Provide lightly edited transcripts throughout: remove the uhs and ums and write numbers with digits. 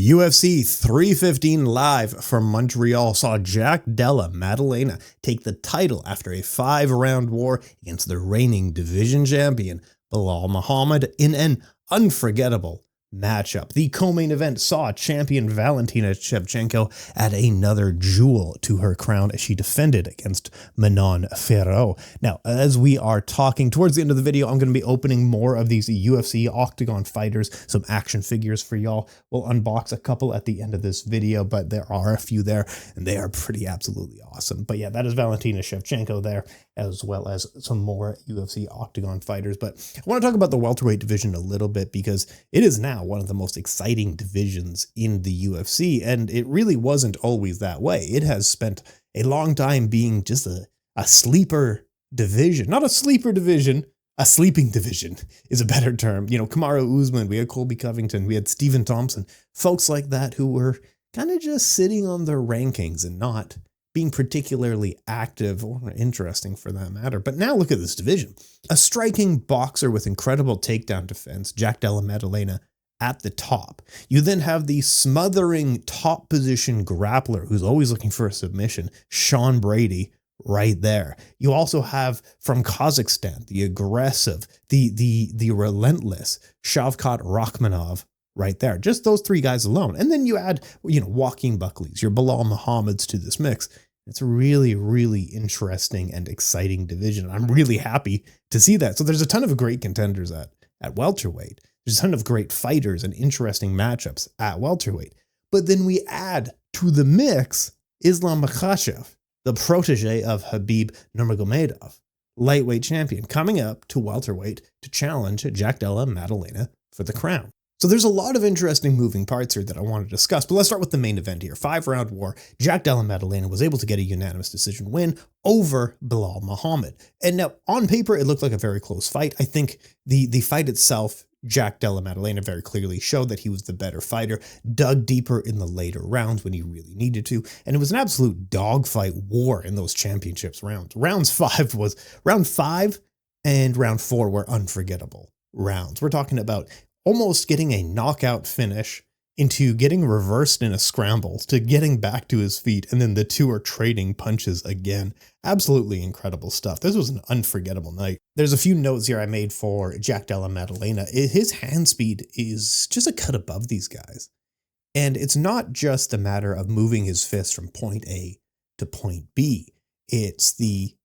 UFC 315 live from Montreal saw Jack Della Maddalena take the title after a 5-round war against the reigning division champion Belal Muhammad in an unforgettable matchup. The co-main event saw champion Valentina Shevchenko add another jewel to her crown as she defended against Manon Fiorot. Now, as we are talking towards the end of the video, I'm going to be opening more of these UFC Octagon fighters, some action figures for y'all. We'll unbox a couple at the end of this video, but there are a few there, and they are pretty absolutely awesome. But yeah, that is Valentina Shevchenko there, as well as some more UFC Octagon fighters. But I want to talk about the welterweight division a little bit because it is now one of the most exciting divisions in the UFC, and it really wasn't always that way. It has spent a long time being just a sleeper division. Not a sleeper division, a sleeping division is a better term. You know, Kamaru Usman, we had Colby Covington, we had Stephen Thompson, folks like that who were kind of just sitting on their rankings and not being particularly active or interesting for that matter. But now look at this division. A striking boxer with incredible takedown defense, Jack Della Maddalena, at the top. You then have the smothering top position grappler who's always looking for a submission, Sean Brady, right there. You also have from Kazakhstan, the aggressive, the relentless Shavkat Rakhmonov right there. Just those three guys alone. And then you add, you know, Joaquin Buckley's, your Belal Muhammad's to this mix. It's a really, really interesting and exciting division. I'm really happy to see that. So there's a ton of great contenders at welterweight. There's a ton of great fighters and interesting matchups at welterweight. But then we add to the mix Islam Makhachev, the protege of Khabib Nurmagomedov, lightweight champion, coming up to welterweight to challenge Jack Della Maddalena for the crown. So there's a lot of interesting moving parts here that I want to discuss, but let's start with the main event here. 5-round war. Jack Della Maddalena was able to get a unanimous decision win over Belal Muhammad. And now on paper, it looked like a very close fight. I think the fight itself, Jack Della Maddalena very clearly showed that he was the better fighter, dug deeper in the later rounds when he really needed to, and it was an absolute dogfight war in those championships rounds. Round 5 and round 4 were unforgettable rounds. We're talking about almost getting a knockout finish into getting reversed in a scramble to getting back to his feet, and then the two are trading punches again. Absolutely incredible stuff. This was an unforgettable night. There's a few notes here I made for Jack Della Maddalena. His hand speed is just a cut above these guys. And it's not just a matter of moving his fist from point A to point B. It's the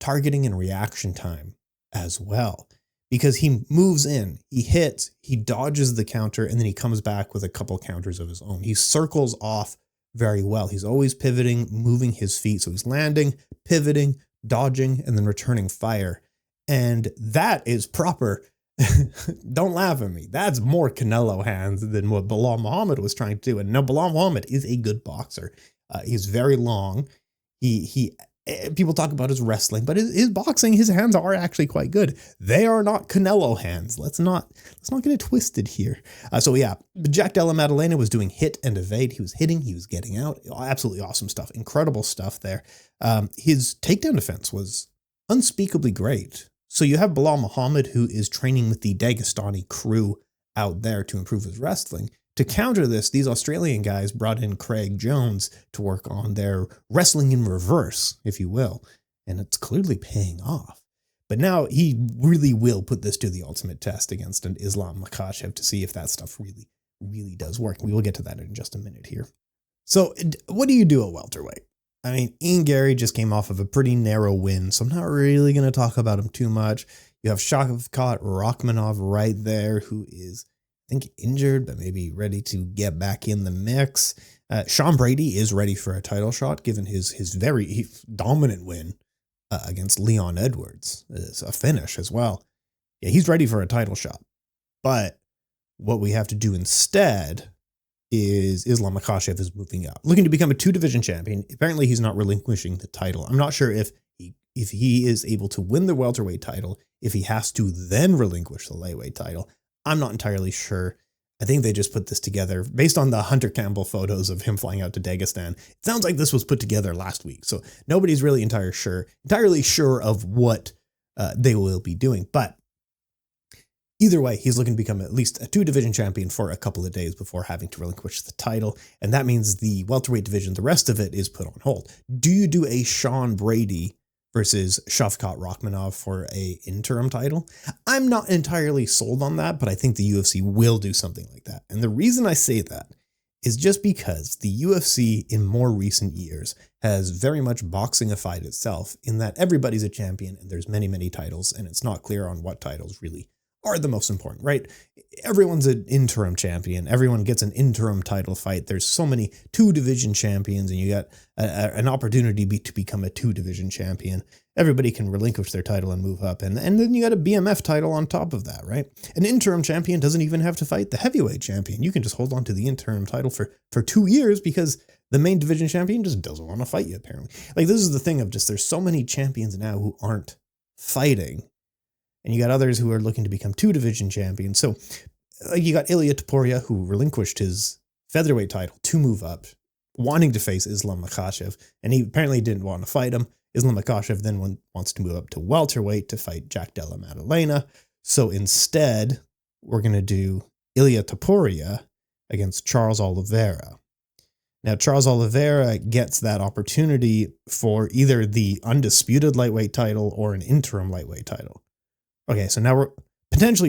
targeting and reaction time as well. Because he moves in, he hits, he dodges the counter, and then he comes back with a couple counters of his own. He circles off very well. He's always pivoting, moving his feet. So he's landing, pivoting, dodging, and then returning fire. And that is proper. Don't laugh at me. That's more Canelo hands than what Belal Muhammad was trying to do. And no, Belal Muhammad is a good boxer. He's very long. People talk about his wrestling, but his boxing, his hands are actually quite good. They are not Canelo hands. Let's not get it twisted here. So yeah, Jack Della Maddalena was doing hit and evade. He was hitting, he was getting out. Absolutely awesome stuff. Incredible stuff there. His takedown defense was unspeakably great. So you have Belal Muhammad, who is training with the Dagestani crew out there to improve his wrestling. To counter this, these Australian guys brought in Craig Jones to work on their wrestling in reverse, if you will, and it's clearly paying off. But now he really will put this to the ultimate test against an Islam Makhachev to see if that stuff really, really does work. We will get to that in just a minute here. So what do you do at welterweight? I mean, Ian Gary just came off of a pretty narrow win, so I'm not really going to talk about him too much. You have Shavkat Rakhmonov right there, who is, I think, injured, but maybe ready to get back in the mix. Sean Brady is ready for a title shot, given his very dominant win against Leon Edwards. It's a finish as well. Yeah, he's ready for a title shot. But what we have to do instead is Islam Makhachev is moving up, looking to become a 2-division champion. Apparently, he's not relinquishing the title. I'm not sure if he is able to win the welterweight title, if he has to then relinquish the lightweight title. I'm not entirely sure. I think they just put this together based on the Hunter Campbell photos of him flying out to Dagestan. It sounds like this was put together last week, so nobody's really entirely sure of what they will be doing. But Either way, he's looking to become at least a 2-division champion for a couple of days before having to relinquish the title. And that means the welterweight division, the rest of it, is put on hold. Do you do a Sean Brady versus Shavkat Rakhmonov for a interim title? I'm not entirely sold on that, but I think the UFC will do something like that. And the reason I say that is just because the UFC in more recent years has very much boxified itself in that everybody's a champion and there's many, many titles, and it's not clear on what titles really are the most important, right? Everyone's an interim champion. Everyone gets an interim title fight. There's so many 2-division champions, and you got an opportunity to become a 2-division champion. Everybody can relinquish their title and move up. And then you got a BMF title on top of that, right? An interim champion doesn't even have to fight the heavyweight champion. You can just hold on to the interim title for 2 years because the main division champion just doesn't want to fight you, apparently. Like, this is the thing of just there's so many champions now who aren't fighting. And you got others who are looking to become 2-division champions. So you got Ilia Topuria, who relinquished his featherweight title to move up, wanting to face Islam Makhachev. And he apparently didn't want to fight him. Islam Makhachev then wants to move up to welterweight to fight Jack Della Maddalena. So instead, we're going to do Ilia Topuria against Charles Oliveira. Now, Charles Oliveira gets that opportunity for either the undisputed lightweight title or an interim lightweight title. Okay, so now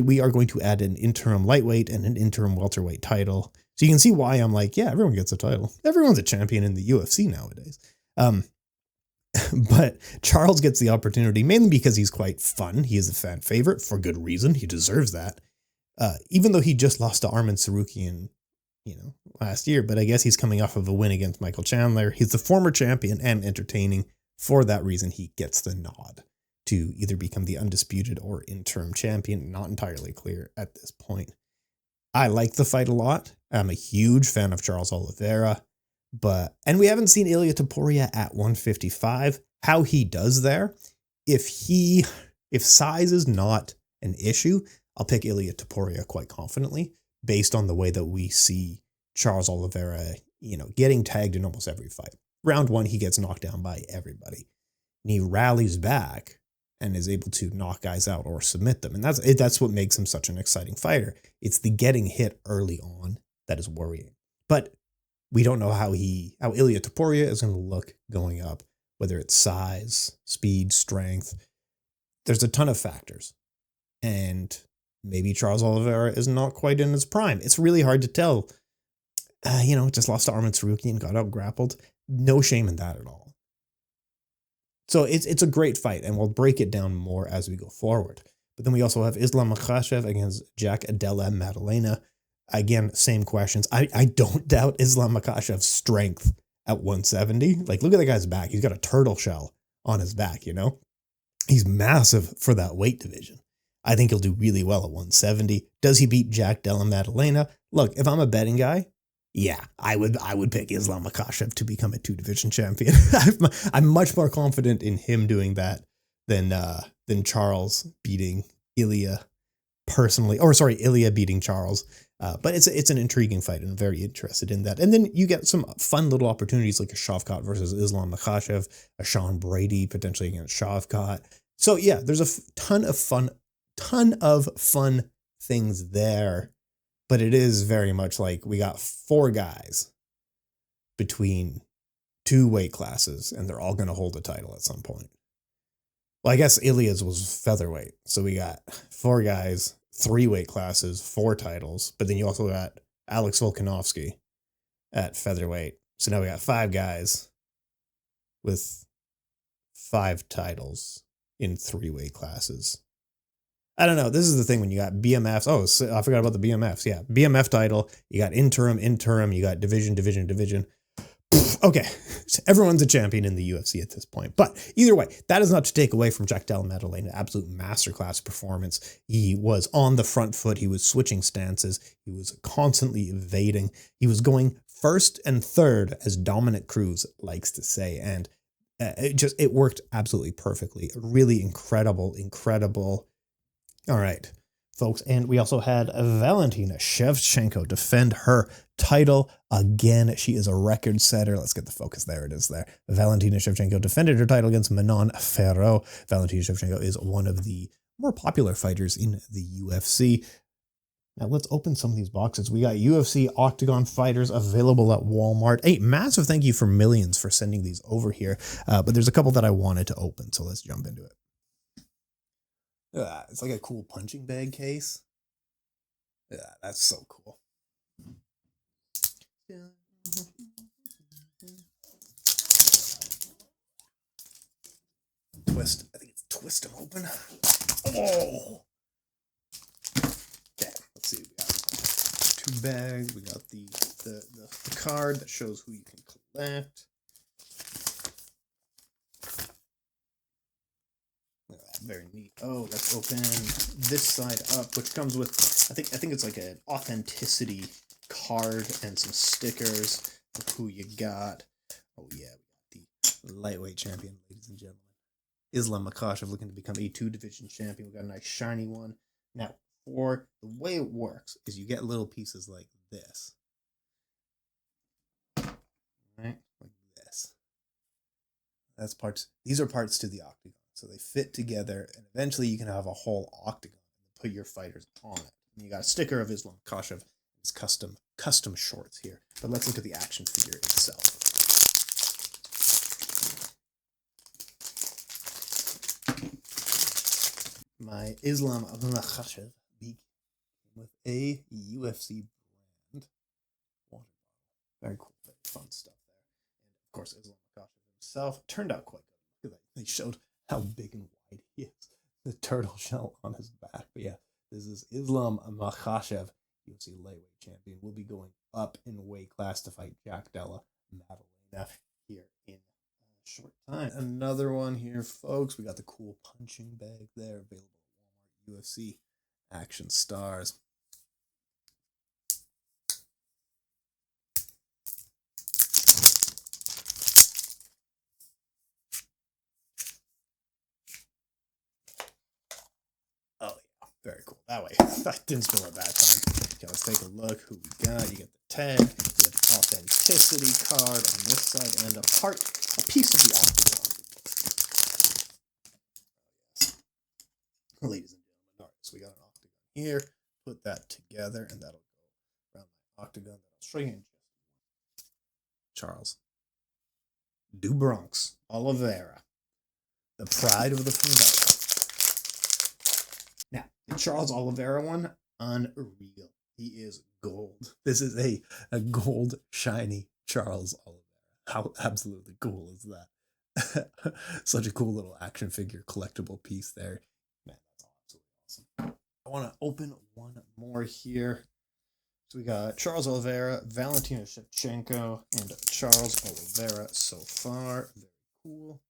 we are going to add an interim lightweight and an interim welterweight title. So you can see why I'm like, yeah, everyone gets a title. Everyone's a champion in the UFC nowadays. But Charles gets the opportunity mainly because he's quite fun. He is a fan favorite for good reason. He deserves that. Even though he just lost to Arman Tsarukyan, last year, but I guess he's coming off of a win against Michael Chandler. He's the former champion and entertaining. For that reason, he gets the nod to either become the undisputed or interim champion. Not entirely clear at this point. I like the fight a lot. I'm a huge fan of Charles Oliveira, and we haven't seen Ilia Topuria at 155. How he does there, if size is not an issue, I'll pick Ilia Topuria quite confidently based on the way that we see Charles Oliveira, getting tagged in almost every fight. Round 1, he gets knocked down by everybody, and he rallies back and is able to knock guys out or submit them. And that's what makes him such an exciting fighter. It's the getting hit early on that is worrying. But we don't know how Ilia Topuria is going to look going up, whether it's size, speed, strength. There's a ton of factors. And maybe Charles Oliveira is not quite in his prime. It's really hard to tell. Just lost to Arman Tsarukyan, got out grappled. No shame in that at all. So it's a great fight, and we'll break it down more as we go forward. But then we also have Islam Makhachev against Jack Della Maddalena. Again, same questions. I don't doubt Islam Makhachev's strength at 170. Like, look at that guy's back. He's got a turtle shell on his back, He's massive for that weight division. I think he'll do really well at 170. Does he beat Jack Della Maddalena? Look, if I'm a betting guy, yeah, I would pick Islam Makhachev to become a 2-division champion. I'm much more confident in him doing that than Charles beating Ilia personally. Or sorry, Ilia beating Charles. But it's an intriguing fight, and I'm very interested in that. And then you get some fun little opportunities like a Shavkat versus Islam Makhachev, a Sean Brady potentially against Shavkat. So yeah, there's a ton of fun things there. But it is very much like we got 4 guys between 2 weight classes, and they're all going to hold a title at some point. Well, I guess Ilia's was featherweight. So we got 4 guys, 3 weight classes, 4 titles. But then you also got Alex Volkanovski at featherweight. So now we got 5 guys with 5 titles in 3 weight classes. I don't know. This is the thing when you got BMFs. Oh, I forgot about the BMFs. Yeah, BMF title. You got interim. You got division. Okay, so everyone's a champion in the UFC at this point. But either way, that is not to take away from Jack Della Maddalena. Absolute masterclass performance. He was on the front foot. He was switching stances. He was constantly evading. He was going first and third, as Dominic Cruz likes to say. And it worked absolutely perfectly. Really incredible. All right, folks. And we also had Valentina Shevchenko defend her title again. She is a record setter. Let's get the focus. There it is there. Valentina Shevchenko defended her title against Manon Ferro. Valentina Shevchenko is one of the more popular fighters in the UFC. Now let's open some of these boxes. We got UFC Octagon fighters available at Walmart. Hey, massive thank you for Millions for sending these over here. But there's a couple that I wanted to open, so let's jump into it. It's like a cool punching bag case. Yeah, that's so cool. Twist. I think it's twist them open. Oh! Okay, let's see. We got 2 bags. We got the card that shows who you can collect. Very neat. Oh, let's open this side up, which comes with I think it's like an authenticity card and some stickers of who you got. Oh yeah, we got the lightweight champion, ladies and gentlemen. Islam Makhachev looking to become a 2-division champion. We got a nice shiny one. Now, for the way it works is you get little pieces like this. Right? Like this. That's parts. These are parts to the octagon. So they fit together, and eventually you can have a whole octagon and put your fighters on it. And you got a sticker of Islam Makhachev. It's custom shorts here. But let's look at the action figure itself. My Islam Makhachev with a UFC brand water bottle. Very cool, very fun stuff there. And of course, Islam Makhachev himself turned out quite good. Look at that. They showed how big and wide he is. The turtle shell on his back. But yeah, this is Islam Makhachev, UFC lightweight champion. Will be going up in weight class to fight Jack Della Maddalena here in a short time. Another one here, folks. We got the cool punching bag there available at Walmart. UFC Action Stars. Oh yeah, very cool. That way, I didn't spill a bad time. Okay, let's take a look who we got. You get the tag, you get the authenticity card on this side, and a piece of the octagon. Ladies and gentlemen, all right, so we got an octagon here. Put that together, and that'll go around my octagon that I'll show you in just a moment. Charles Du Bronx Oliveira, the pride of the Favela. Now, the Charles Oliveira one, unreal. He is gold. This is a gold shiny Charles Oliveira. How absolutely cool is that? Such a cool little action figure collectible piece there. Man, that's absolutely awesome. I want to open one more here. So we got Charles Oliveira, Valentina Shevchenko, and Charles Oliveira so far. Very cool.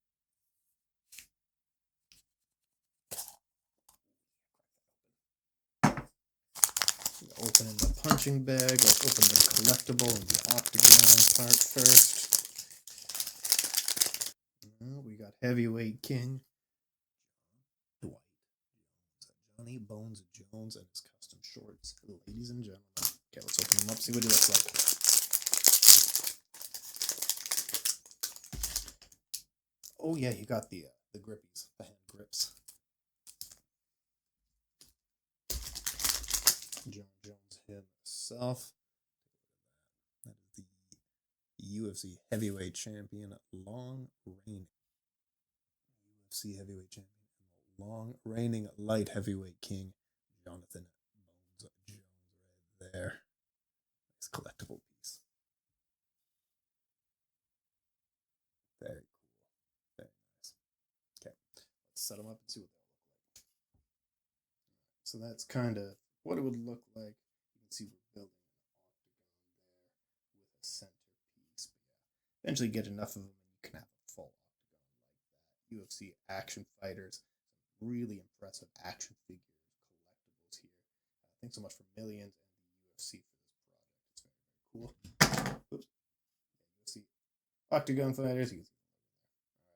Open the punching bag. Let's open the collectible and the octagon part first. We got heavyweight king Dwight Johnny Bones Jones and his custom shorts. Ladies and gentlemen. Okay, let's open him up, see what he looks like. Oh yeah, you got the grippies, the hand grips. John Jones himself. That is the UFC heavyweight champion, long reigning UFC heavyweight champion, long reigning light heavyweight king, Jonathan Bones Jones, right there. Nice collectible piece. Very cool. Very nice. Okay, let's set them up and see what they'll look like. So that's kind of what it would look like. You can see we're building an octagon there with a centerpiece. But yeah, eventually get enough of them and you can have a full octagon like that. UFC action fighters, some really impressive action figures, collectibles here. Thanks so much for Millions and the UFC for this project. It's very, very cool. Oops. UFC octagon fighters. You can see